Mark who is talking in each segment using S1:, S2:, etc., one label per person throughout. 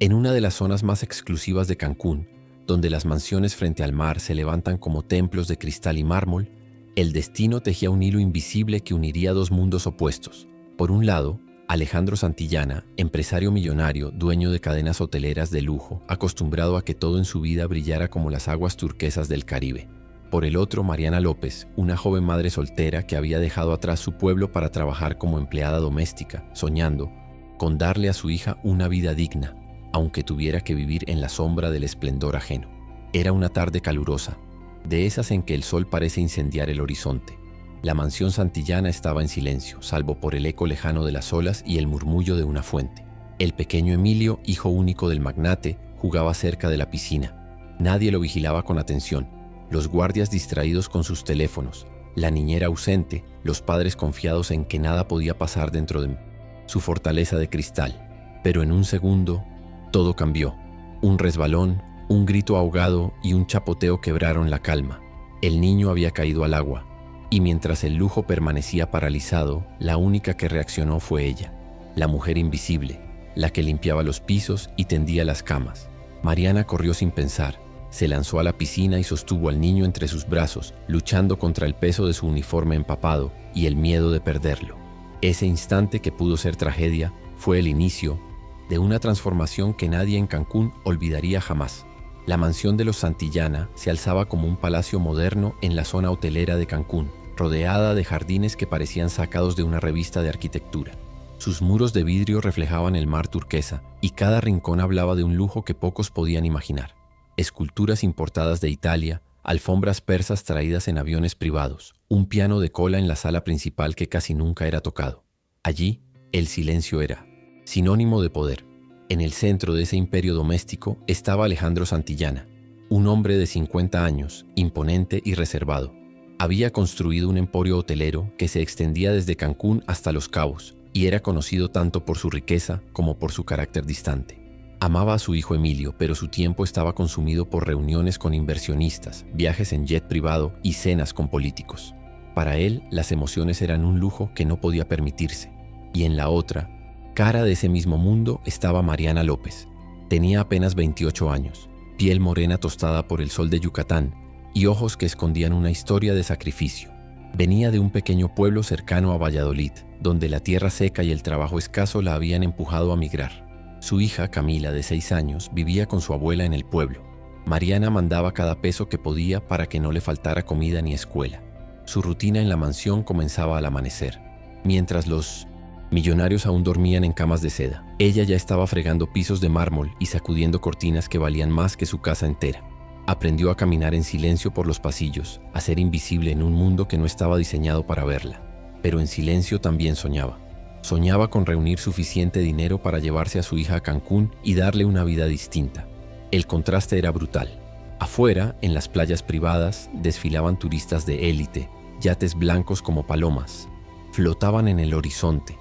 S1: En una de las zonas más exclusivas de Cancún, donde las mansiones frente al mar se levantan como templos de cristal y mármol, el destino tejía un hilo invisible que uniría dos mundos opuestos. Por un lado, Alejandro Santillana, empresario millonario, dueño de cadenas hoteleras de lujo, acostumbrado a que todo en su vida brillara como las aguas turquesas del Caribe. Por el otro, Mariana López, una joven madre soltera que había dejado atrás su pueblo para trabajar como empleada doméstica, soñando con darle a su hija una vida digna, aunque tuviera que vivir en la sombra del esplendor ajeno. Era una tarde calurosa, de esas en que el sol parece incendiar el horizonte. La mansión santillana estaba en silencio, salvo por el eco lejano de las olas y el murmullo de una fuente. El pequeño Emilio, hijo único del magnate, jugaba cerca de la piscina. Nadie lo vigilaba con atención. Los guardias distraídos con sus teléfonos, la niñera ausente, los padres confiados en que nada podía pasar dentro de su fortaleza de cristal. Pero en un segundo, todo cambió. Un resbalón, un grito ahogado y un chapoteo quebraron la calma. El niño había caído al agua, y mientras el lujo permanecía paralizado, la única que reaccionó fue ella, la mujer invisible, la que limpiaba los pisos y tendía las camas. Mariana corrió sin pensar, se lanzó a la piscina y sostuvo al niño entre sus brazos, luchando contra el peso de su uniforme empapado y el miedo de perderlo. Ese instante, que pudo ser tragedia, fue el inicio de una transformación que nadie en Cancún olvidaría jamás. La mansión de los Santillana se alzaba como un palacio moderno en la zona hotelera de Cancún, rodeada de jardines que parecían sacados de una revista de arquitectura. Sus muros de vidrio reflejaban el mar turquesa y cada rincón hablaba de un lujo que pocos podían imaginar. Esculturas importadas de Italia, alfombras persas traídas en aviones privados, un piano de cola en la sala principal que casi nunca era tocado. Allí, el silencio era sinónimo de poder. En el centro de ese imperio doméstico estaba Alejandro Santillana, un hombre de 50 años, imponente y reservado. Había construido un emporio hotelero que se extendía desde Cancún hasta Los Cabos y era conocido tanto por su riqueza como por su carácter distante. Amaba a su hijo Emilio, pero su tiempo estaba consumido por reuniones con inversionistas, viajes en jet privado y cenas con políticos. Para él, las emociones eran un lujo que no podía permitirse. Y en la otra cara de ese mismo mundo estaba Mariana López. Tenía apenas 28 años, piel morena tostada por el sol de Yucatán y ojos que escondían una historia de sacrificio. Venía de un pequeño pueblo cercano a Valladolid, donde la tierra seca y el trabajo escaso la habían empujado a migrar. Su hija, Camila, de 6 años, vivía con su abuela en el pueblo. Mariana mandaba cada peso que podía para que no le faltara comida ni escuela. Su rutina en la mansión comenzaba al amanecer, mientras los millonarios aún dormían en camas de seda. Ella ya estaba fregando pisos de mármol y sacudiendo cortinas que valían más que su casa entera. Aprendió a caminar en silencio por los pasillos, a ser invisible en un mundo que no estaba diseñado para verla. Pero en silencio también soñaba. Soñaba con reunir suficiente dinero para llevarse a su hija a Cancún y darle una vida distinta. El contraste era brutal. Afuera, en las playas privadas, desfilaban turistas de élite, yates blancos como palomas. Flotaban en el horizonte.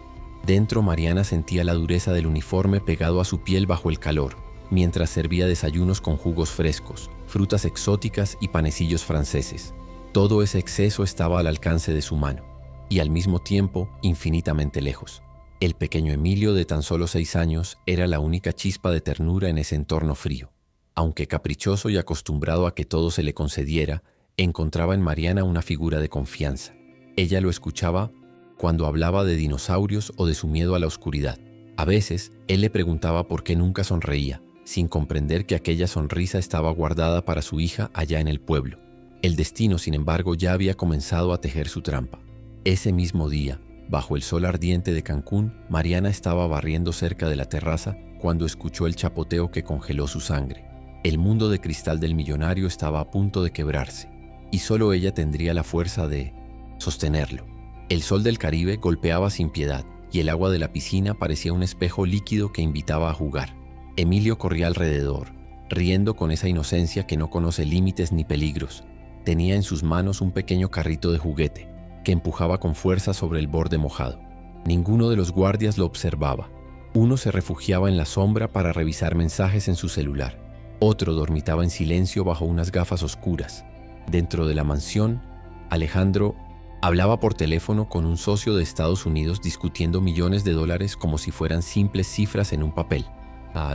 S1: Dentro, Mariana sentía la dureza del uniforme pegado a su piel bajo el calor, mientras servía desayunos con jugos frescos, frutas exóticas y panecillos franceses. Todo ese exceso estaba al alcance de su mano, y al mismo tiempo infinitamente lejos. El pequeño Emilio, de tan solo 6 años, era la única chispa de ternura en ese entorno frío. Aunque caprichoso y acostumbrado a que todo se le concediera, encontraba en Mariana una figura de confianza. Ella lo escuchaba cuando hablaba de dinosaurios o de su miedo a la oscuridad. A veces, él le preguntaba por qué nunca sonreía, sin comprender que aquella sonrisa estaba guardada para su hija allá en el pueblo. El destino, sin embargo, ya había comenzado a tejer su trampa. Ese mismo día, bajo el sol ardiente de Cancún, Mariana estaba barriendo cerca de la terraza cuando escuchó el chapoteo que congeló su sangre. El mundo de cristal del millonario estaba a punto de quebrarse, y solo ella tendría la fuerza de sostenerlo. El sol del Caribe golpeaba sin piedad, y el agua de la piscina parecía un espejo líquido que invitaba a jugar. Emilio corría alrededor, riendo con esa inocencia que no conoce límites ni peligros. Tenía en sus manos un pequeño carrito de juguete, que empujaba con fuerza sobre el borde mojado. Ninguno de los guardias lo observaba. Uno se refugiaba en la sombra para revisar mensajes en su celular. Otro dormitaba en silencio bajo unas gafas oscuras. Dentro de la mansión, Alejandro hablaba por teléfono con un socio de Estados Unidos discutiendo millones de dólares como si fueran simples cifras en un papel.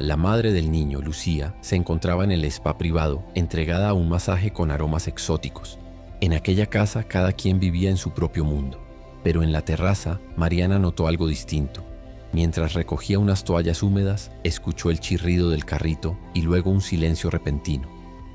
S1: La madre del niño, Lucía, se encontraba en el spa privado, entregada a un masaje con aromas exóticos. En aquella casa cada quien vivía en su propio mundo, pero en la terraza Mariana notó algo distinto. Mientras recogía unas toallas húmedas, escuchó el chirrido del carrito y luego un silencio repentino.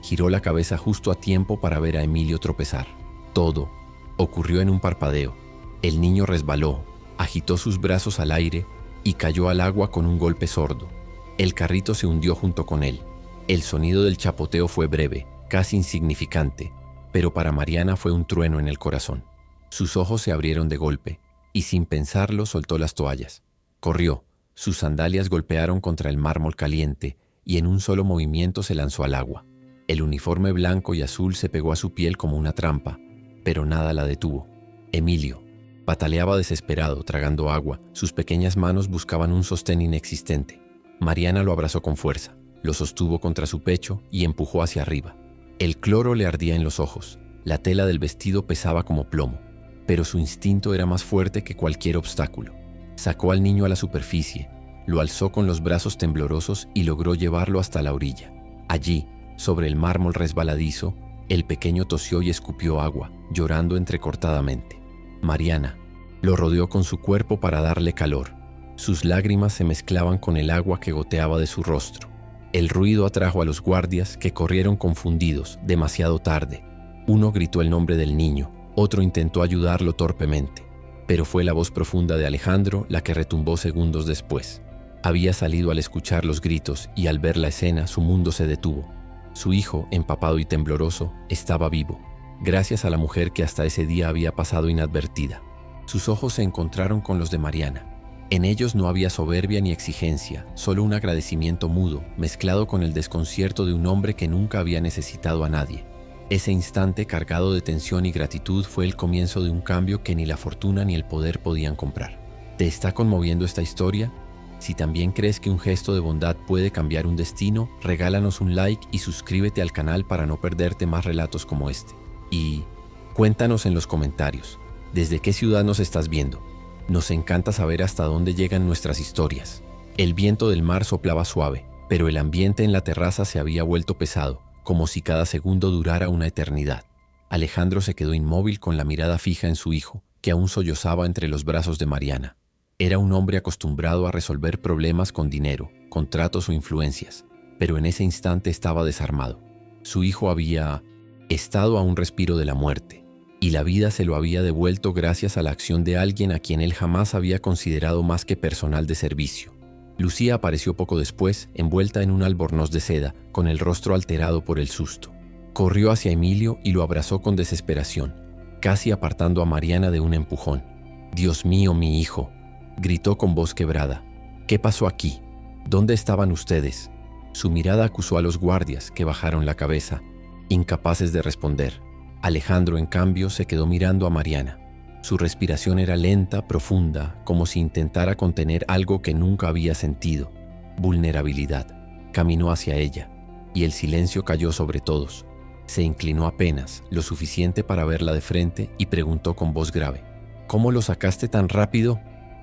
S1: Giró la cabeza justo a tiempo para ver a Emilio tropezar. Todo ocurrió en un parpadeo. El niño resbaló, agitó sus brazos al aire y cayó al agua con un golpe sordo. El carrito se hundió junto con él. El sonido del chapoteo fue breve, casi insignificante, pero para Mariana fue un trueno en el corazón. Sus ojos se abrieron de golpe y sin pensarlo soltó las toallas. Corrió, sus sandalias golpearon contra el mármol caliente y en un solo movimiento se lanzó al agua. El uniforme blanco y azul se pegó a su piel como una trampa, pero nada la detuvo. Emilio pataleaba desesperado, tragando agua. Sus pequeñas manos buscaban un sostén inexistente. Mariana lo abrazó con fuerza, lo sostuvo contra su pecho y empujó hacia arriba. El cloro le ardía en los ojos, la tela del vestido pesaba como plomo, pero su instinto era más fuerte que cualquier obstáculo. Sacó al niño a la superficie, lo alzó con los brazos temblorosos y logró llevarlo hasta la orilla. Allí, sobre el mármol resbaladizo, el pequeño tosió y escupió agua, llorando entrecortadamente. Mariana lo rodeó con su cuerpo para darle calor. Sus lágrimas se mezclaban con el agua que goteaba de su rostro. El ruido atrajo a los guardias, que corrieron confundidos, demasiado tarde. Uno gritó el nombre del niño, otro intentó ayudarlo torpemente, pero fue la voz profunda de Alejandro la que retumbó segundos después. Había salido al escuchar los gritos y al ver la escena su mundo se detuvo. Su hijo, empapado y tembloroso, estaba vivo, gracias a la mujer que hasta ese día había pasado inadvertida. Sus ojos se encontraron con los de Mariana. En ellos no había soberbia ni exigencia, solo un agradecimiento mudo, mezclado con el desconcierto de un hombre que nunca había necesitado a nadie. Ese instante cargado de tensión y gratitud fue el comienzo de un cambio que ni la fortuna ni el poder podían comprar. ¿Te está conmoviendo esta historia? Si también crees que un gesto de bondad puede cambiar un destino, regálanos un like y suscríbete al canal para no perderte más relatos como este. Y cuéntanos en los comentarios, ¿desde qué ciudad nos estás viendo? Nos encanta saber hasta dónde llegan nuestras historias. El viento del mar soplaba suave, pero el ambiente en la terraza se había vuelto pesado, como si cada segundo durara una eternidad. Alejandro se quedó inmóvil con la mirada fija en su hijo, que aún sollozaba entre los brazos de Mariana. Era un hombre acostumbrado a resolver problemas con dinero, contratos o influencias, pero en ese instante estaba desarmado. Su hijo había estado a un respiro de la muerte, y la vida se lo había devuelto gracias a la acción de alguien a quien él jamás había considerado más que personal de servicio. Lucía apareció poco después, envuelta en un albornoz de seda, con el rostro alterado por el susto. Corrió hacia Emilio y lo abrazó con desesperación, casi apartando a Mariana de un empujón. «Dios mío, mi hijo», gritó con voz quebrada. «¿Qué pasó aquí? ¿Dónde estaban ustedes?». Su mirada acusó a los guardias, que bajaron la cabeza, incapaces de responder. Alejandro, en cambio, se quedó mirando a Mariana. Su respiración era lenta, profunda, como si intentara contener algo que nunca había sentido. Vulnerabilidad. Caminó hacia ella, y el silencio cayó sobre todos. Se inclinó apenas, lo suficiente para verla de frente, y preguntó con voz grave: «¿Cómo lo sacaste tan rápido?».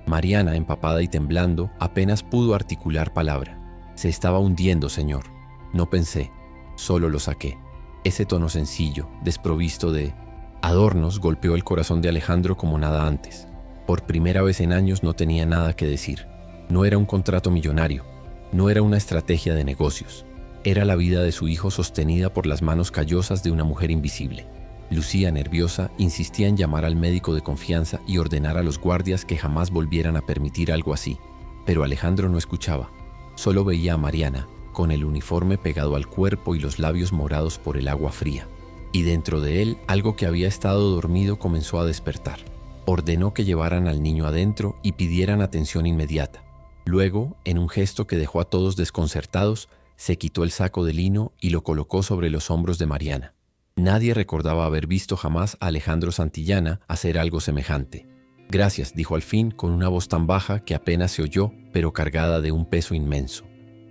S1: Mariana, empapada y temblando, apenas pudo articular palabra. «Se estaba hundiendo, señor. No pensé, solo lo saqué». Ese tono sencillo, desprovisto de adornos, golpeó el corazón de Alejandro como nada antes. Por primera vez en años no tenía nada que decir. No era un contrato millonario, no era una estrategia de negocios. Era la vida de su hijo sostenida por las manos callosas de una mujer invisible. Lucía, nerviosa, insistía en llamar al médico de confianza y ordenar a los guardias que jamás volvieran a permitir algo así. Pero Alejandro no escuchaba. Solo veía a Mariana, con el uniforme pegado al cuerpo y los labios morados por el agua fría. Y dentro de él, algo que había estado dormido comenzó a despertar. Ordenó que llevaran al niño adentro y pidieran atención inmediata. Luego, en un gesto que dejó a todos desconcertados, se quitó el saco de lino y lo colocó sobre los hombros de Mariana. Nadie recordaba haber visto jamás a Alejandro Santillana hacer algo semejante. «Gracias», dijo al fin con una voz tan baja que apenas se oyó, pero cargada de un peso inmenso.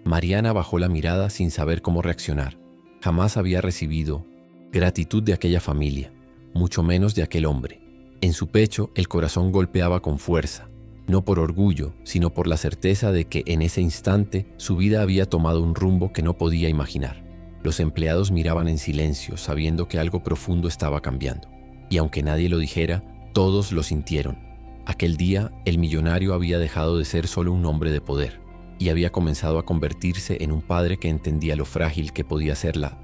S1: Mariana bajó la mirada sin saber cómo reaccionar. Jamás había recibido gratitud de aquella familia, mucho menos de aquel hombre. En su pecho el corazón golpeaba con fuerza. no por orgullo, sino por la certeza de que en ese instante su vida había tomado un rumbo que no podía imaginar. Los empleados miraban en silencio, sabiendo que algo profundo estaba cambiando. Y aunque nadie lo dijera, todos lo sintieron. Aquel día, el millonario había dejado de ser solo un hombre de poder y había comenzado a convertirse en un padre que entendía lo frágil que podía ser la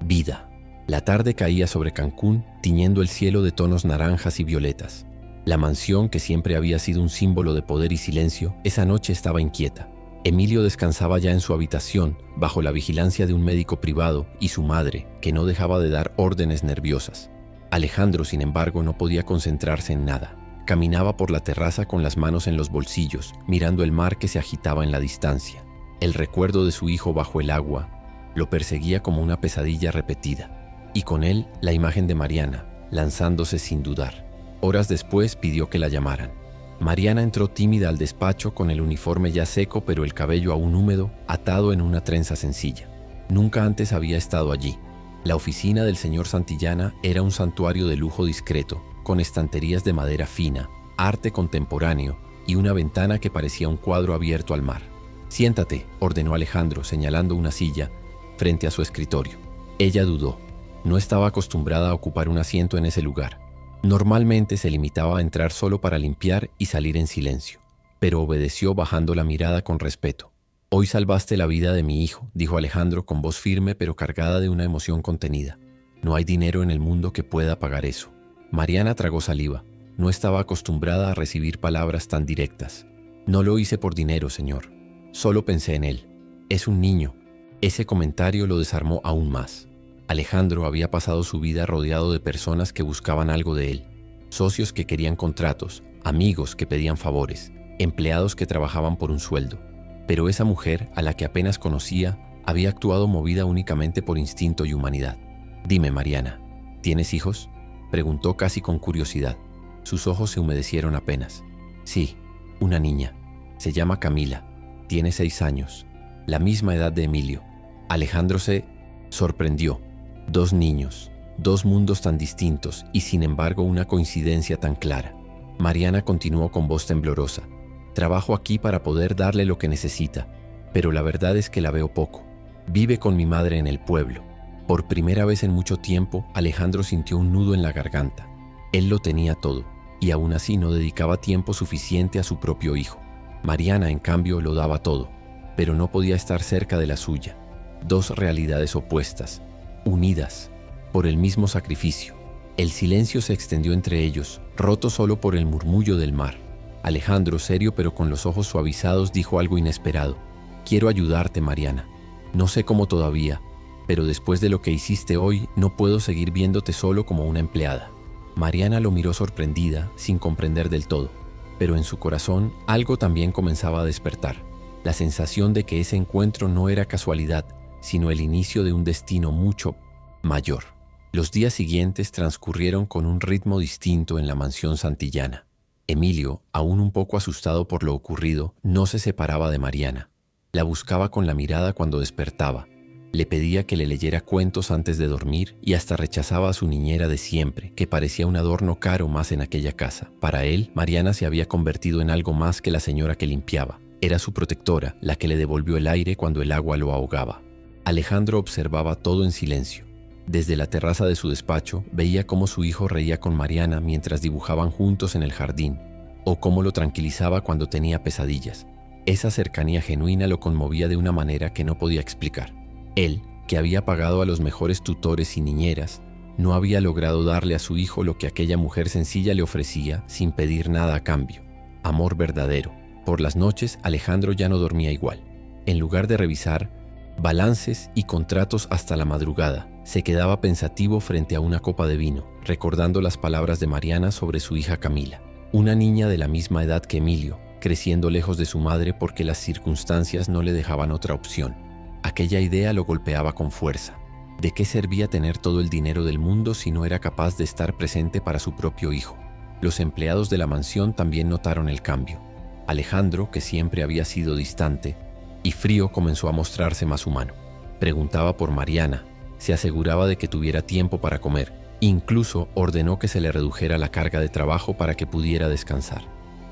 S1: vida. La tarde caía sobre Cancún, tiñendo el cielo de tonos naranjas y violetas. La mansión, que siempre había sido un símbolo de poder y silencio, esa noche estaba inquieta. Emilio descansaba ya en su habitación, bajo la vigilancia de un médico privado y su madre, que no dejaba de dar órdenes nerviosas. Alejandro, sin embargo, no podía concentrarse en nada. Caminaba por la terraza con las manos en los bolsillos, mirando el mar que se agitaba en la distancia. El recuerdo de su hijo bajo el agua lo perseguía como una pesadilla repetida, y con él la imagen de Mariana, lanzándose sin dudar. Horas después pidió que la llamaran. Mariana entró tímida al despacho con el uniforme ya seco pero el cabello aún húmedo, atado en una trenza sencilla. Nunca antes había estado allí. La oficina del señor Santillana era un santuario de lujo discreto, con estanterías de madera fina, arte contemporáneo y una ventana que parecía un cuadro abierto al mar. «Siéntate», ordenó Alejandro, señalando una silla frente a su escritorio. Ella dudó. No estaba acostumbrada a ocupar un asiento en ese lugar. Normalmente se limitaba a entrar solo para limpiar y salir en silencio, pero obedeció bajando la mirada con respeto. «Hoy salvaste la vida de mi hijo», dijo Alejandro con voz firme pero cargada de una emoción contenida. «No hay dinero en el mundo que pueda pagar eso». Mariana tragó saliva. No estaba acostumbrada a recibir palabras tan directas. «No lo hice por dinero, señor. Solo pensé en él. Es un niño». Ese comentario lo desarmó aún más. Alejandro había pasado su vida rodeado de personas que buscaban algo de él. Socios que querían contratos, amigos que pedían favores, empleados que trabajaban por un sueldo. Pero esa mujer, a la que apenas conocía, había actuado movida únicamente por instinto y humanidad. «Dime, Mariana, ¿tienes hijos?», preguntó casi con curiosidad. Sus ojos se humedecieron apenas. «Sí, una niña. Se llama Camila. Tiene 6 años. La misma edad de Emilio». Alejandro se sorprendió. 2 niños, 2 mundos tan distintos y sin embargo una coincidencia tan clara. Mariana continuó con voz temblorosa. «Trabajo aquí para poder darle lo que necesita, pero la verdad es que la veo poco. Vive con mi madre en el pueblo». Por primera vez en mucho tiempo, Alejandro sintió un nudo en la garganta. Él lo tenía todo, y aún así no dedicaba tiempo suficiente a su propio hijo. Mariana, en cambio, lo daba todo, pero no podía estar cerca de la suya. 2 realidades opuestas, unidas por el mismo sacrificio. El silencio se extendió entre ellos, roto solo por el murmullo del mar. Alejandro, serio pero con los ojos suavizados, dijo algo inesperado. «Quiero ayudarte, Mariana. No sé cómo todavía, pero después de lo que hiciste hoy, no puedo seguir viéndote solo como una empleada». Mariana lo miró sorprendida, sin comprender del todo, pero en su corazón algo también comenzaba a despertar. La sensación de que ese encuentro no era casualidad, sino el inicio de un destino mucho mayor. Los días siguientes transcurrieron con un ritmo distinto en la mansión santillana. Emilio, aún un poco asustado por lo ocurrido, no se separaba de Mariana. La buscaba con la mirada cuando despertaba. Le pedía que le leyera cuentos antes de dormir y hasta rechazaba a su niñera de siempre, que parecía un adorno caro más en aquella casa. Para él, Mariana se había convertido en algo más que la señora que limpiaba. Era su protectora, la que le devolvió el aire cuando el agua lo ahogaba. Alejandro observaba todo en silencio. Desde la terraza de su despacho veía cómo su hijo reía con Mariana mientras dibujaban juntos en el jardín, o cómo lo tranquilizaba cuando tenía pesadillas. Esa cercanía genuina lo conmovía de una manera que no podía explicar. Él, que había pagado a los mejores tutores y niñeras, no había logrado darle a su hijo lo que aquella mujer sencilla le ofrecía sin pedir nada a cambio: amor verdadero. Por las noches, Alejandro ya no dormía igual. En lugar de revisar balances y contratos hasta la madrugada, se quedaba pensativo frente a una copa de vino, recordando las palabras de Mariana sobre su hija Camila, una niña de la misma edad que Emilio, creciendo lejos de su madre porque las circunstancias no le dejaban otra opción. Aquella idea lo golpeaba con fuerza. ¿De qué servía tener todo el dinero del mundo si no era capaz de estar presente para su propio hijo? Los empleados de la mansión también notaron el cambio. Alejandro, que siempre había sido distante y frío, comenzó a mostrarse más humano. Preguntaba por Mariana, se aseguraba de que tuviera tiempo para comer, incluso ordenó que se le redujera la carga de trabajo para que pudiera descansar.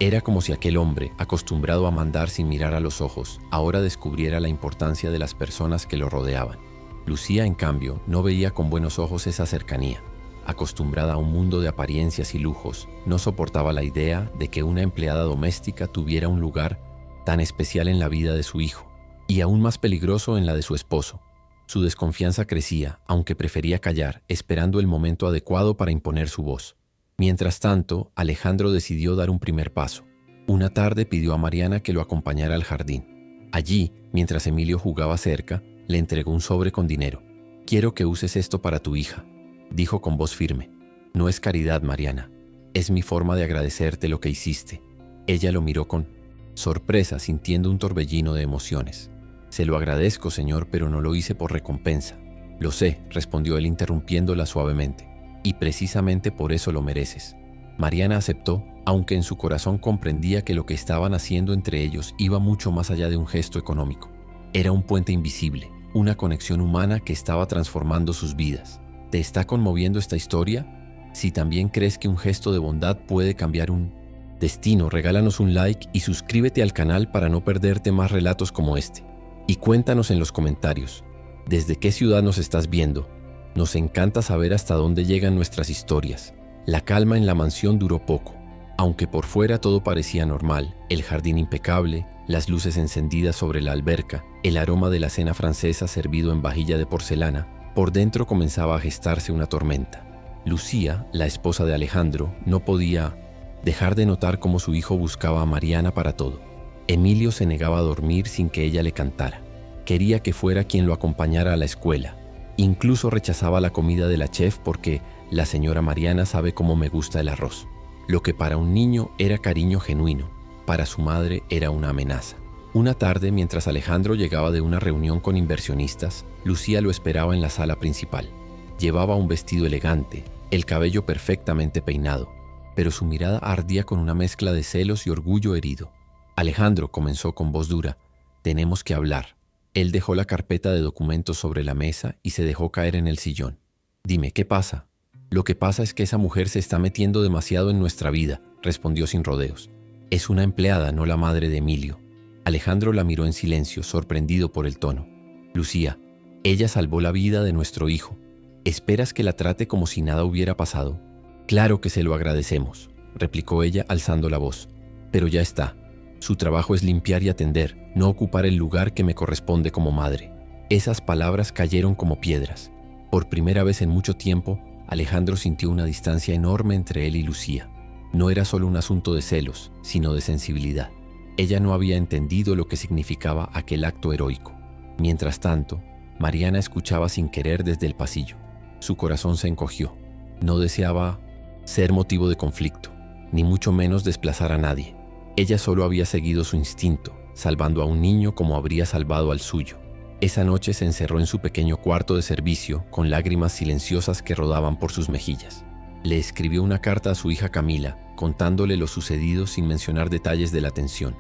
S1: Era como si aquel hombre, acostumbrado a mandar sin mirar a los ojos, ahora descubriera la importancia de las personas que lo rodeaban. Lucía, en cambio, no veía con buenos ojos esa cercanía. Acostumbrada a un mundo de apariencias y lujos, no soportaba la idea de que una empleada doméstica tuviera un lugar tan especial en la vida de su hijo, y aún más peligroso en la de su esposo. Su desconfianza crecía, aunque prefería callar, esperando el momento adecuado para imponer su voz. Mientras tanto, Alejandro decidió dar un primer paso. Una tarde pidió a Mariana que lo acompañara al jardín. Allí, mientras Emilio jugaba cerca, le entregó un sobre con dinero. «Quiero que uses esto para tu hija», dijo con voz firme. «No es caridad, Mariana. Es mi forma de agradecerte lo que hiciste». Ella lo miró con sorpresa, sintiendo un torbellino de emociones. «Se lo agradezco, señor, pero no lo hice por recompensa». «Lo sé», respondió él interrumpiéndola suavemente. «Y precisamente por eso lo mereces». Mariana aceptó, aunque en su corazón comprendía que lo que estaban haciendo entre ellos iba mucho más allá de un gesto económico. Era un puente invisible, una conexión humana que estaba transformando sus vidas. ¿Te está conmoviendo esta historia? Si también crees que un gesto de bondad puede cambiar un destino, regálanos un like y suscríbete al canal para no perderte más relatos como este. Y cuéntanos en los comentarios, ¿desde qué ciudad nos estás viendo? Nos encanta saber hasta dónde llegan nuestras historias. La calma en la mansión duró poco. Aunque por fuera todo parecía normal, el jardín impecable, las luces encendidas sobre la alberca, el aroma de la cena francesa servido en vajilla de porcelana, por dentro comenzaba a gestarse una tormenta. Lucía, la esposa de Alejandro, no podía dejar de notar cómo su hijo buscaba a Mariana para todo. Emilio se negaba a dormir sin que ella le cantara. Quería que fuera quien lo acompañara a la escuela. Incluso rechazaba la comida de la chef porque la señora Mariana sabe cómo me gusta el arroz. Lo que para un niño era cariño genuino, para su madre era una amenaza. Una tarde, mientras Alejandro llegaba de una reunión con inversionistas, Lucía lo esperaba en la sala principal. Llevaba un vestido elegante, el cabello perfectamente peinado, pero su mirada ardía con una mezcla de celos y orgullo herido. «Alejandro», comenzó con voz dura, «tenemos que hablar». Él dejó la carpeta de documentos sobre la mesa y se dejó caer en el sillón. «Dime, ¿qué pasa?» «Lo que pasa es que esa mujer se está metiendo demasiado en nuestra vida», respondió sin rodeos. «Es una empleada, no la madre de Emilio». Alejandro la miró en silencio, sorprendido por el tono. «Lucía, ella salvó la vida de nuestro hijo. ¿Esperas que la trate como si nada hubiera pasado?» «Claro que se lo agradecemos», replicó ella alzando la voz. «Pero ya está. Su trabajo es limpiar y atender, no ocupar el lugar que me corresponde como madre». Esas palabras cayeron como piedras. Por primera vez en mucho tiempo, Alejandro sintió una distancia enorme entre él y Lucía. No era solo un asunto de celos, sino de sensibilidad. Ella no había entendido lo que significaba aquel acto heroico. Mientras tanto, Mariana escuchaba sin querer desde el pasillo. Su corazón se encogió. No deseaba ser motivo de conflicto, ni mucho menos desplazar a nadie. Ella solo había seguido su instinto, salvando a un niño como habría salvado al suyo. Esa noche se encerró en su pequeño cuarto de servicio, con lágrimas silenciosas que rodaban por sus mejillas. Le escribió una carta a su hija Camila, contándole lo sucedido sin mencionar detalles de la tensión.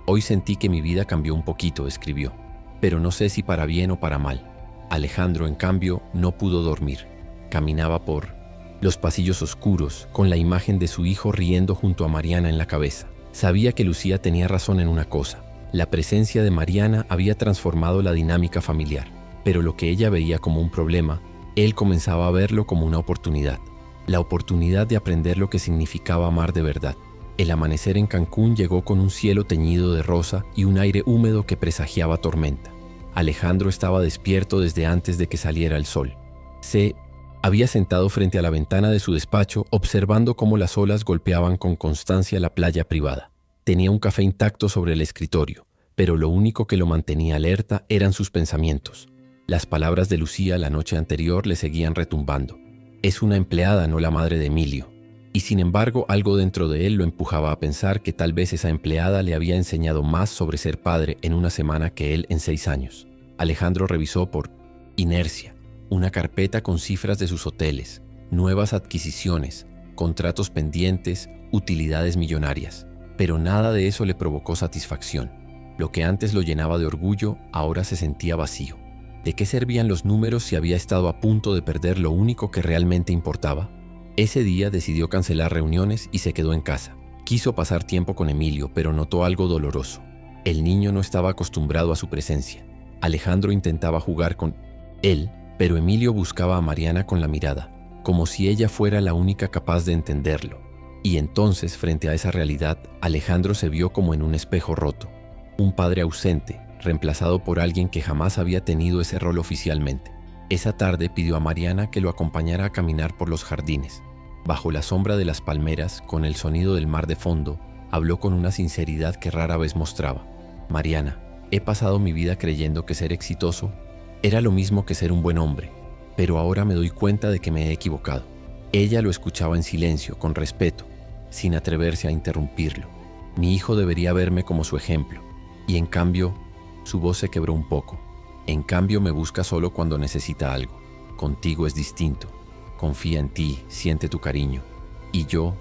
S1: «Hoy sentí que mi vida cambió un poquito», escribió, «pero no sé si para bien o para mal». Alejandro, en cambio, no pudo dormir. Caminaba por los pasillos oscuros, con la imagen de su hijo riendo junto a Mariana en la cabeza. Sabía que Lucía tenía razón en una cosa. La presencia de Mariana había transformado la dinámica familiar, pero lo que ella veía como un problema, él comenzaba a verlo como una oportunidad. La oportunidad de aprender lo que significaba amar de verdad. El amanecer en Cancún llegó con un cielo teñido de rosa y un aire húmedo que presagiaba tormenta. Alejandro estaba despierto desde antes de que saliera el sol. Se había sentado frente a la ventana de su despacho, observando cómo las olas golpeaban con constancia la playa privada. Tenía un café intacto sobre el escritorio, pero lo único que lo mantenía alerta eran sus pensamientos. Las palabras de Lucía la noche anterior le seguían retumbando. Es una empleada, no la madre de Emilio. Y sin embargo, algo dentro de él lo empujaba a pensar que tal vez esa empleada le había enseñado más sobre ser padre en una semana que él en 6 años. Alejandro revisó por inercia una carpeta con cifras de sus hoteles, nuevas adquisiciones, contratos pendientes, utilidades millonarias. Pero nada de eso le provocó satisfacción. Lo que antes lo llenaba de orgullo, ahora se sentía vacío. ¿De qué servían los números si había estado a punto de perder lo único que realmente importaba? Ese día decidió cancelar reuniones y se quedó en casa, Quiso pasar tiempo con Emilio, pero notó algo doloroso. El niño no estaba acostumbrado a su presencia. Alejandro intentaba jugar con él, pero Emilio buscaba a Mariana con la mirada, como si ella fuera la única capaz de entenderlo. Y entonces, frente a esa realidad, Alejandro se vio como en un espejo roto. Un padre ausente, reemplazado por alguien que jamás había tenido ese rol oficialmente. Esa tarde pidió a Mariana que lo acompañara a caminar por los jardines. Bajo la sombra de las palmeras, con el sonido del mar de fondo, habló con una sinceridad que rara vez mostraba. Mariana, he pasado mi vida creyendo que ser exitoso era lo mismo que ser un buen hombre, pero ahora me doy cuenta de que me he equivocado. Ella lo escuchaba en silencio, con respeto, sin atreverse a interrumpirlo. Mi hijo debería verme como su ejemplo, y en cambio, su voz se quebró un poco. En cambio me busca solo cuando necesita algo. Contigo es distinto. Confía en ti, siente tu cariño. Y yo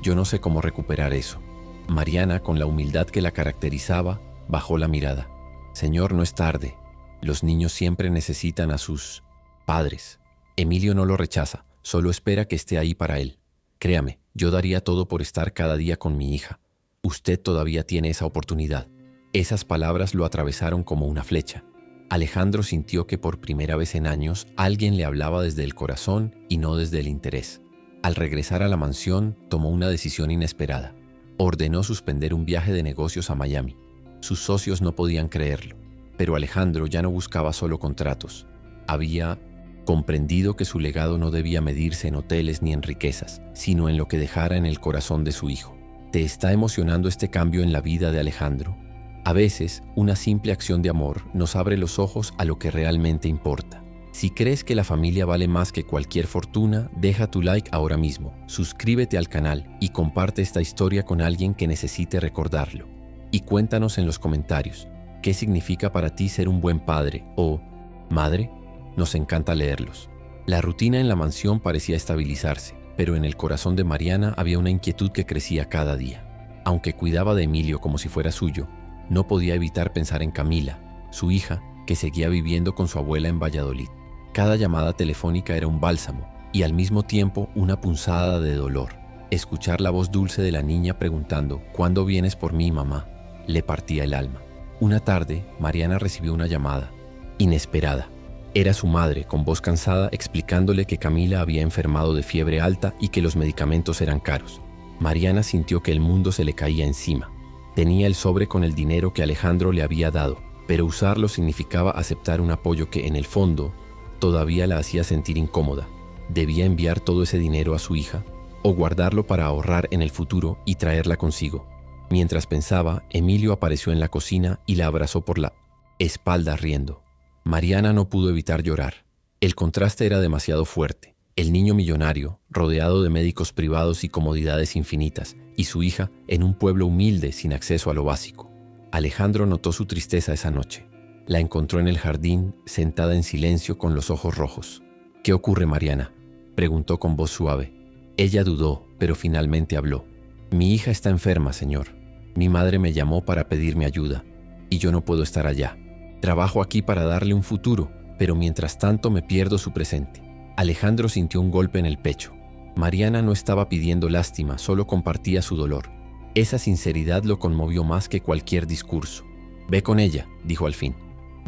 S1: no sé cómo recuperar eso. Mariana, con la humildad que la caracterizaba, bajó la mirada. Señor, no es tarde. Los niños siempre necesitan a sus padres. Emilio no lo rechaza, solo espera que esté ahí para él. Créame, yo daría todo por estar cada día con mi hija. Usted todavía tiene esa oportunidad. Esas palabras lo atravesaron como una flecha. Alejandro sintió que por primera vez en años alguien le hablaba desde el corazón y no desde el interés. Al regresar a la mansión, tomó una decisión inesperada. Ordenó suspender un viaje de negocios a Miami. Sus socios no podían creerlo, pero Alejandro ya no buscaba solo contratos. Había comprendido que su legado no debía medirse en hoteles ni en riquezas, sino en lo que dejara en el corazón de su hijo. ¿Te está emocionando este cambio en la vida de Alejandro? A veces, una simple acción de amor nos abre los ojos a lo que realmente importa. Si crees que la familia vale más que cualquier fortuna, deja tu like ahora mismo, suscríbete al canal y comparte esta historia con alguien que necesite recordarlo. Y cuéntanos en los comentarios, ¿qué significa para ti ser un buen padre o madre? Nos encanta leerlos. La rutina en la mansión parecía estabilizarse, pero en el corazón de Mariana había una inquietud que crecía cada día. Aunque cuidaba de Emilio como si fuera suyo, no podía evitar pensar en Camila, su hija, que seguía viviendo con su abuela en Valladolid. Cada llamada telefónica era un bálsamo y al mismo tiempo una punzada de dolor. Escuchar la voz dulce de la niña preguntando «¿Cuándo vienes por mí, mamá?», le partía el alma. Una tarde, Mariana recibió una llamada inesperada. Era su madre, con voz cansada, explicándole que Camila había enfermado de fiebre alta y que los medicamentos eran caros. Mariana sintió que el mundo se le caía encima. Tenía el sobre con el dinero que Alejandro le había dado, pero usarlo significaba aceptar un apoyo que, en el fondo, todavía la hacía sentir incómoda. ¿Debía enviar todo ese dinero a su hija o guardarlo para ahorrar en el futuro y traerla consigo? Mientras pensaba, Emilio apareció en la cocina y la abrazó por la espalda riendo. Mariana no pudo evitar llorar. El contraste era demasiado fuerte. El niño millonario, rodeado de médicos privados y comodidades infinitas, y su hija en un pueblo humilde sin acceso a lo básico. Alejandro notó su tristeza esa noche. La encontró en el jardín, sentada en silencio con los ojos rojos. «¿Qué ocurre, Mariana?», preguntó con voz suave. Ella dudó, pero finalmente habló. «Mi hija está enferma, señor. Mi madre me llamó para pedirme ayuda, y yo no puedo estar allá. Trabajo aquí para darle un futuro, pero mientras tanto me pierdo su presente». Alejandro sintió un golpe en el pecho. Mariana no estaba pidiendo lástima, solo compartía su dolor. Esa sinceridad lo conmovió más que cualquier discurso. «Ve con ella», dijo al fin.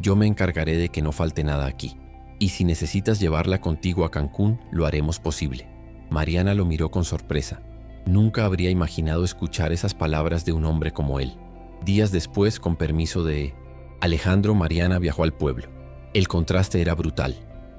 S1: «Yo me encargaré de que no falte nada aquí. Y si necesitas llevarla contigo a Cancún, lo haremos posible». Mariana lo miró con sorpresa. Nunca habría imaginado escuchar esas palabras de un hombre como él. Días después, con permiso de Alejandro, Mariana viajó al pueblo. El contraste era brutal.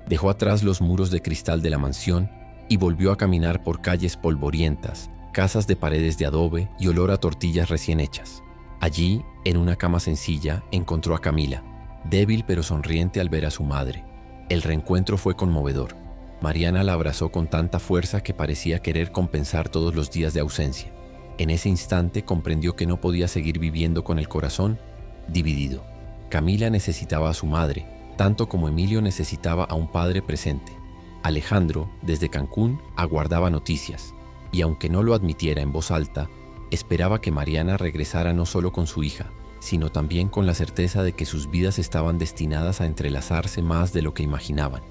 S1: Dejó atrás los muros de cristal de la mansión y volvió a caminar por calles polvorientas, casas de paredes de adobe y olor a tortillas recién hechas. Allí, en una cama sencilla, encontró a Camila, débil pero sonriente al ver a su madre. El reencuentro fue conmovedor. Mariana la abrazó con tanta fuerza que parecía querer compensar todos los días de ausencia. En ese instante comprendió que no podía seguir viviendo con el corazón dividido. Camila necesitaba a su madre, tanto como Emilio necesitaba a un padre presente. Alejandro, desde Cancún, aguardaba noticias, y aunque no lo admitiera en voz alta, esperaba que Mariana regresara no solo con su hija, sino también con la certeza de que sus vidas estaban destinadas a entrelazarse más de lo que imaginaban.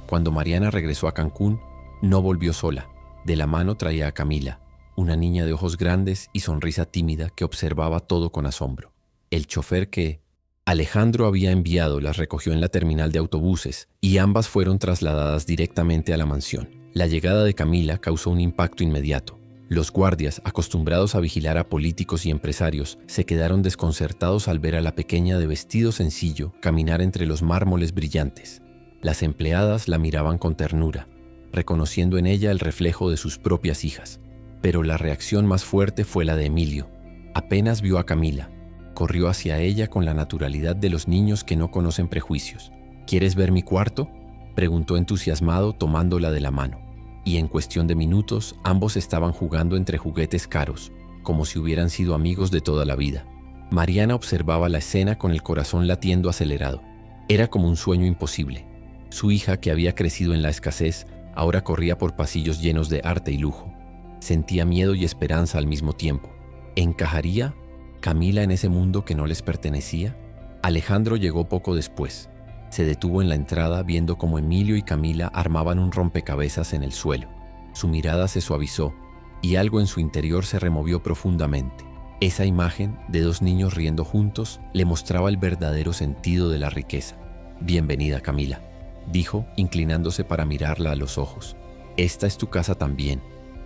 S1: Cuando Mariana regresó a Cancún, no volvió sola. De la mano traía a Camila, una niña de ojos grandes y sonrisa tímida que observaba todo con asombro. El chofer que Alejandro había enviado las recogió en la terminal de autobuses y ambas fueron trasladadas directamente a la mansión. La llegada de Camila causó un impacto inmediato. Los guardias, acostumbrados a vigilar a políticos y empresarios, se quedaron desconcertados al ver a la pequeña de vestido sencillo caminar entre los mármoles brillantes. Las empleadas la miraban con ternura, reconociendo en ella el reflejo de sus propias hijas. Pero la reacción más fuerte fue la de Emilio. Apenas vio a Camila, corrió hacia ella con la naturalidad de los niños que no conocen prejuicios. ¿Quieres ver mi cuarto?, preguntó entusiasmado tomándola de la mano. Y en cuestión de minutos ambos estaban jugando entre juguetes caros, como si hubieran sido amigos de toda la vida. Mariana observaba la escena con el corazón latiendo acelerado. Era como un sueño imposible. Su hija, que había crecido en la escasez, ahora corría por pasillos llenos de arte y lujo. Sentía miedo y esperanza al mismo tiempo. ¿Encajaría Camila en ese mundo que no les pertenecía? Alejandro llegó poco después. Se detuvo en la entrada viendo cómo Emilio y Camila armaban un rompecabezas en el suelo. Su mirada se suavizó y algo en su interior se removió profundamente. Esa imagen de dos niños riendo juntos le mostraba el verdadero sentido de la riqueza. «Bienvenida, Camila», dijo, inclinándose para mirarla a los ojos. «Esta es tu casa también».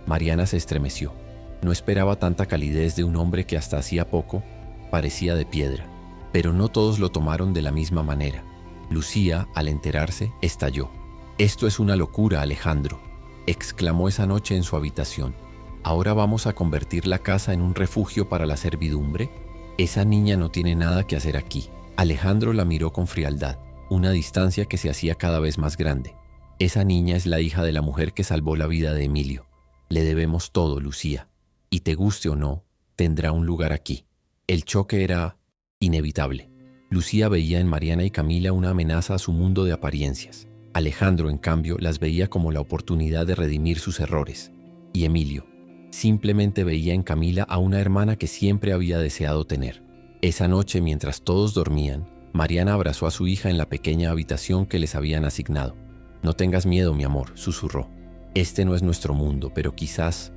S1: Mariana se estremeció. No esperaba tanta calidez de un hombre que hasta hacía poco parecía de piedra. Pero no todos lo tomaron de la misma manera. Lucía, al enterarse, estalló. «Esto es una locura, Alejandro», exclamó esa noche en su habitación. «¿Ahora vamos a convertir la casa en un refugio para la servidumbre? Esa niña no tiene nada que hacer aquí». Alejandro la miró con frialdad, una distancia que se hacía cada vez más grande. «Esa niña es la hija de la mujer que salvó la vida de Emilio. Le debemos todo, Lucía. Y te guste o no, tendrá un lugar aquí». El choque era inevitable. Lucía veía en Mariana y Camila una amenaza a su mundo de apariencias. Alejandro, en cambio, las veía como la oportunidad de redimir sus errores. Y Emilio simplemente veía en Camila a una hermana que siempre había deseado tener. Esa noche, mientras todos dormían, Mariana abrazó a su hija en la pequeña habitación que les habían asignado. «No tengas miedo, mi amor», susurró. «Este no es nuestro mundo, pero quizás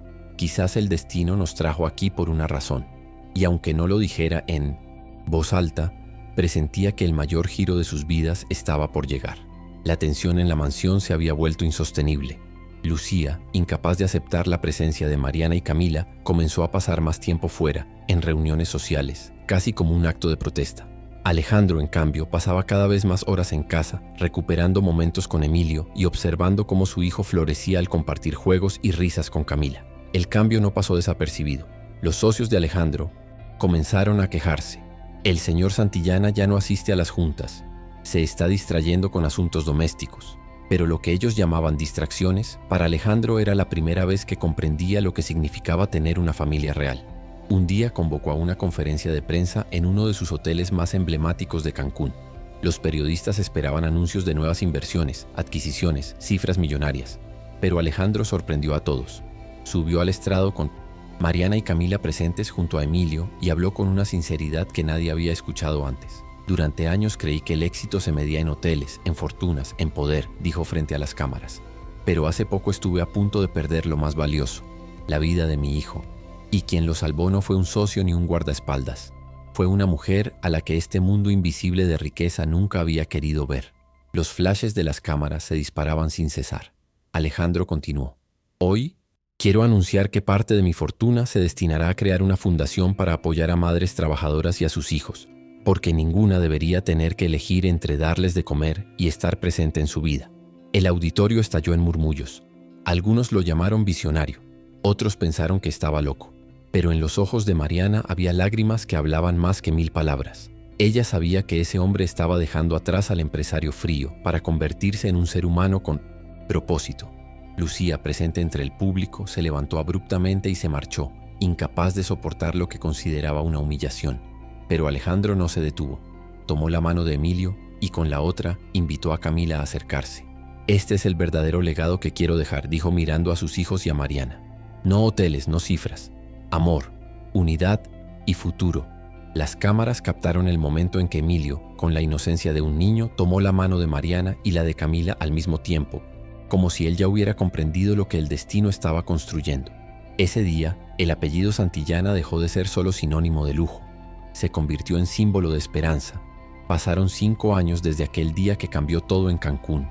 S1: el destino nos trajo aquí por una razón». Y aunque no lo dijera en voz alta, presentía que el mayor giro de sus vidas estaba por llegar. La tensión en la mansión se había vuelto insostenible. Lucía, incapaz de aceptar la presencia de Mariana y Camila, comenzó a pasar más tiempo fuera, en reuniones sociales, casi como un acto de protesta. Alejandro, en cambio, pasaba cada vez más horas en casa, recuperando momentos con Emilio y observando cómo su hijo florecía al compartir juegos y risas con Camila. El cambio no pasó desapercibido. Los socios de Alejandro comenzaron a quejarse. «El señor Santillana ya no asiste a las juntas. Se está distrayendo con asuntos domésticos». Pero lo que ellos llamaban distracciones, para Alejandro era la primera vez que comprendía lo que significaba tener una familia real. Un día convocó a una conferencia de prensa en uno de sus hoteles más emblemáticos de Cancún. Los periodistas esperaban anuncios de nuevas inversiones, adquisiciones, cifras millonarias. Pero Alejandro sorprendió a todos. Subió al estrado con Mariana y Camila presentes junto a Emilio y habló con una sinceridad que nadie había escuchado antes. «Durante años creí que el éxito se medía en hoteles, en fortunas, en poder», dijo frente a las cámaras. «Pero hace poco estuve a punto de perder lo más valioso, la vida de mi hijo. Y quien lo salvó no fue un socio ni un guardaespaldas. Fue una mujer a la que este mundo invisible de riqueza nunca había querido ver». Los flashes de las cámaras se disparaban sin cesar. Alejandro continuó. «Hoy quiero anunciar que parte de mi fortuna se destinará a crear una fundación para apoyar a madres trabajadoras y a sus hijos, porque ninguna debería tener que elegir entre darles de comer y estar presente en su vida». El auditorio estalló en murmullos. Algunos lo llamaron visionario, otros pensaron que estaba loco. Pero en los ojos de Mariana había lágrimas que hablaban más que 1000 palabras. Ella sabía que ese hombre estaba dejando atrás al empresario frío para convertirse en un ser humano con propósito. Lucía, presente entre el público, se levantó abruptamente y se marchó, incapaz de soportar lo que consideraba una humillación. Pero Alejandro no se detuvo. Tomó la mano de Emilio y con la otra invitó a Camila a acercarse. «Este es el verdadero legado que quiero dejar», dijo mirando a sus hijos y a Mariana. «No hoteles, no cifras. Amor, unidad y futuro». Las cámaras captaron el momento en que Emilio, con la inocencia de un niño, tomó la mano de Mariana y la de Camila al mismo tiempo, como si él ya hubiera comprendido lo que el destino estaba construyendo. Ese día, El apellido Santillana dejó de ser solo sinónimo de lujo. Se convirtió en símbolo de esperanza. Pasaron 5 años desde aquel día que cambió todo en Cancún.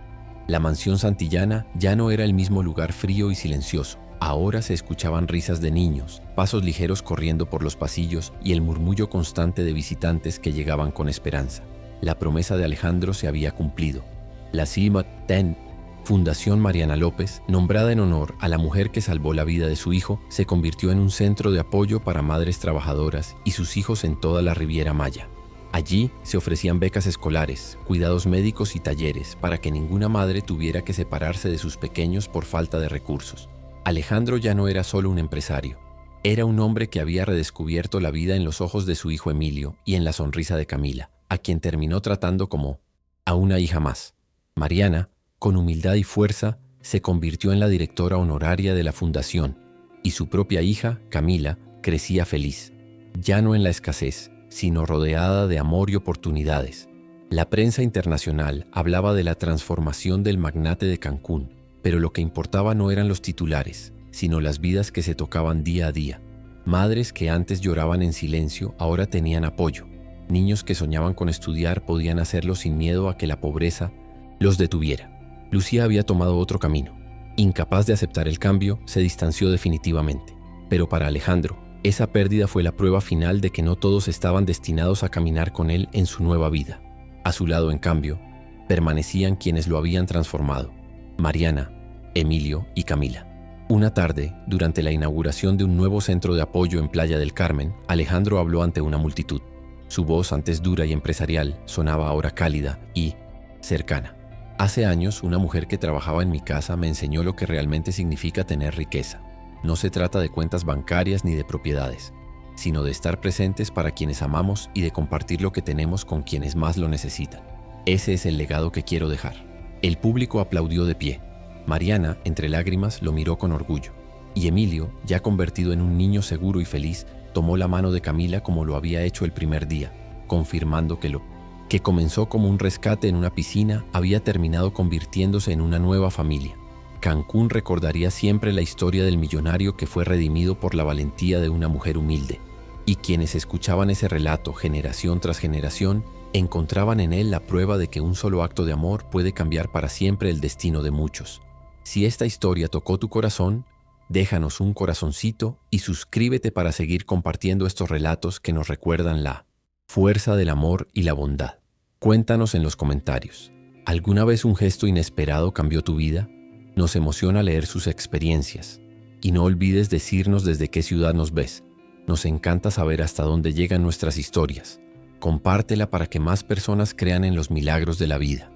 S1: La mansión Santillana ya no era el mismo lugar frío y silencioso. Ahora se escuchaban risas de niños, pasos ligeros corriendo por los pasillos y el murmullo constante de visitantes que llegaban con esperanza. La promesa de Alejandro se había cumplido. La Silma Ten, Fundación Mariana López, nombrada en honor a la mujer que salvó la vida de su hijo, se convirtió en un centro de apoyo para madres trabajadoras y sus hijos en toda la Riviera Maya. Allí se ofrecían becas escolares, cuidados médicos y talleres para que ninguna madre tuviera que separarse de sus pequeños por falta de recursos. Alejandro ya no era solo un empresario. Era un hombre que había redescubierto la vida en los ojos de su hijo Emilio y en la sonrisa de Camila, a quien terminó tratando como a una hija más. Mariana, con humildad y fuerza, se convirtió en la directora honoraria de la fundación, y su propia hija, Camila, crecía feliz, ya no en la escasez, sino rodeada de amor y oportunidades. La prensa internacional hablaba de la transformación del magnate de Cancún, pero lo que importaba no eran los titulares, sino las vidas que se tocaban día a día. Madres que antes lloraban en silencio ahora tenían apoyo. Niños que soñaban con estudiar podían hacerlo sin miedo a que la pobreza los detuviera. Lucía había tomado otro camino. Incapaz de aceptar el cambio, se distanció definitivamente. Pero para Alejandro, esa pérdida fue la prueba final de que no todos estaban destinados a caminar con él en su nueva vida. A su lado, en cambio, permanecían quienes lo habían transformado: Mariana, Emilio y Camila. Una tarde, durante la inauguración de un nuevo centro de apoyo en Playa del Carmen, Alejandro habló ante una multitud. Su voz, antes dura y empresarial, sonaba ahora cálida y cercana. Hace años, una mujer que trabajaba en mi casa me enseñó lo que realmente significa tener riqueza. No se trata de cuentas bancarias ni de propiedades, sino de estar presentes para quienes amamos y de compartir lo que tenemos con quienes más lo necesitan. Ese es el legado que quiero dejar. El público aplaudió de pie. Mariana, entre lágrimas, lo miró con orgullo. Y Emilio, ya convertido en un niño seguro y feliz, tomó la mano de Camila como lo había hecho el primer día, confirmando que lo que comenzó como un rescate en una piscina había terminado convirtiéndose en una nueva familia. Cancún recordaría siempre la historia del millonario que fue redimido por la valentía de una mujer humilde, y quienes escuchaban ese relato generación tras generación encontraban en él la prueba de que un solo acto de amor puede cambiar para siempre el destino de muchos. Si esta historia tocó tu corazón, déjanos un corazoncito y suscríbete para seguir compartiendo estos relatos que nos recuerdan la fuerza del amor y la bondad. Cuéntanos en los comentarios. ¿Alguna vez un gesto inesperado cambió tu vida? Nos emociona leer sus experiencias. Y no olvides decirnos desde qué ciudad nos ves. Nos encanta saber hasta dónde llegan nuestras historias. Compártela para que más personas crean en los milagros de la vida.